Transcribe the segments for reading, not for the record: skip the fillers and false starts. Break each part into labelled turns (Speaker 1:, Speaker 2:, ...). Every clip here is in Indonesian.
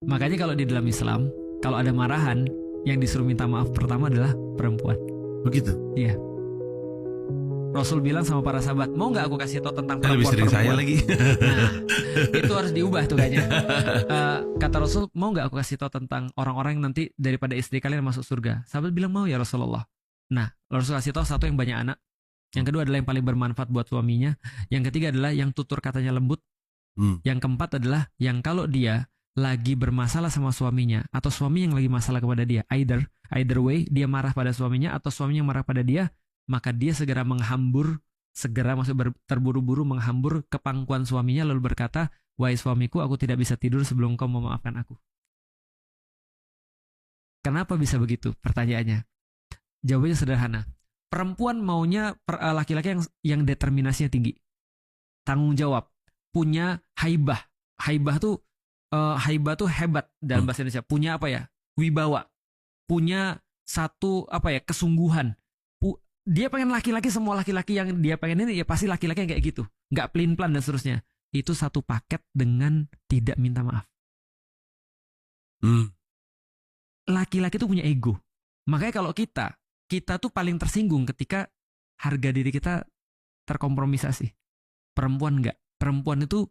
Speaker 1: Makanya kalau di dalam Islam, kalau ada marahan, yang disuruh minta maaf pertama adalah perempuan.
Speaker 2: Begitu.
Speaker 1: Iya. Rasul bilang sama para sahabat, mau nggak aku kasih tahu tentang
Speaker 2: Lebih sering saya
Speaker 1: perempuan-perempuan?
Speaker 2: lagi.
Speaker 1: Nah, itu harus diubah tuh kayaknya. Kata Rasul, mau nggak aku kasih tahu tentang orang-orang yang nanti daripada istri kalian masuk surga? Sahabat bilang mau ya Rasulullah. Nah, Rasul kasih tahu satu yang banyak anak. Yang kedua adalah yang paling bermanfaat buat suaminya. Yang ketiga adalah yang tutur katanya lembut. Yang keempat adalah yang kalau dia lagi bermasalah sama suaminya atau suami yang lagi masalah kepada dia, either way dia marah pada suaminya atau suaminya marah pada dia, maka dia segera terburu-buru menghambur ke pangkuan suaminya lalu berkata, wahai suamiku, aku tidak bisa tidur sebelum kau memaafkan aku. Kenapa bisa begitu? Pertanyaannya. Jawabannya sederhana. Perempuan maunya laki-laki yang determinasinya tinggi, tanggung jawab, punya haibah. Haibah tuh hebat dalam bahasa Indonesia. Punya apa ya? Wibawa. Punya satu kesungguhan. Dia pengen laki-laki, semua laki-laki yang dia pengen ini ya pasti laki-laki yang kayak gitu. Nggak pelin-pelan dan seterusnya. Itu satu paket dengan tidak minta maaf. Laki-laki tuh punya ego. Makanya kalau kita tuh paling tersinggung ketika harga diri kita terkompromisasi. Perempuan enggak. Perempuan itu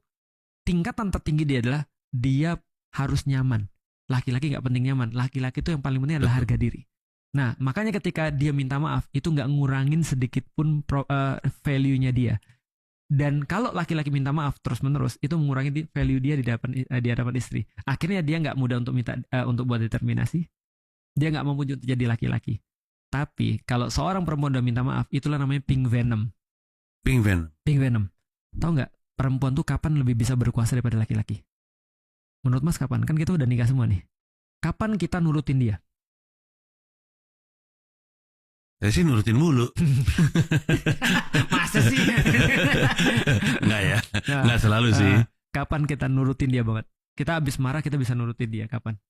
Speaker 1: tingkatan tertinggi dia adalah dia harus nyaman. Laki-laki nggak penting nyaman. Laki-laki itu yang paling penting adalah harga diri. Nah, makanya ketika dia minta maaf, itu nggak ngurangin sedikit pun value-nya dia. Dan kalau laki-laki minta maaf terus-menerus, itu mengurangi value dia di hadapan istri. Akhirnya dia nggak mudah untuk buat determinasi. Dia nggak mampu untuk jadi laki-laki. Tapi kalau seorang perempuan udah minta maaf, itulah namanya pink venom.
Speaker 2: Pink venom.
Speaker 1: Tahu nggak? Perempuan tuh kapan lebih bisa berkuasa daripada laki-laki? Menurut Mas kapan? Kan kita udah nikah semua nih. Kapan kita nurutin dia?
Speaker 2: Saya sih nurutin mulu.
Speaker 1: Masa sih?
Speaker 2: Enggak ya. Enggak selalu sih.
Speaker 1: Kapan kita nurutin dia banget? Kita habis marah kita bisa nurutin dia kapan?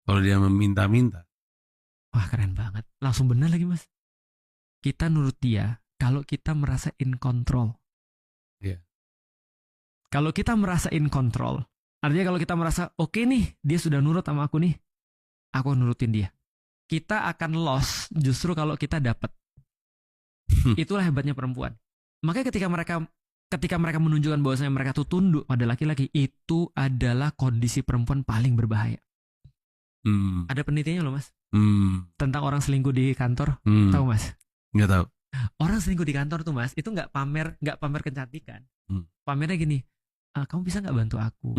Speaker 2: Kalau dia meminta-minta.
Speaker 1: Wah, keren banget. Langsung benar lagi, Mas. Kita nurut dia kalau kita merasa in control.
Speaker 2: Iya.
Speaker 1: Kalau kita merasa in control, artinya kalau kita merasa oke nih, dia sudah nurut sama aku nih, aku nurutin dia. Kita akan loss justru kalau kita dapat. Itulah hebatnya perempuan. Makanya ketika mereka menunjukkan bahwasanya mereka tuh tunduk pada laki-laki, itu adalah kondisi perempuan paling berbahaya. Ada penelitiannya loh, Mas. Tentang orang selingkuh di kantor. Tahu, Mas?
Speaker 2: Nggak tahu.
Speaker 1: Orang selingkuh di kantor tuh, Mas, itu nggak pamer kecantikan. Pamernya gini, kamu bisa nggak bantu aku?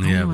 Speaker 2: Iya,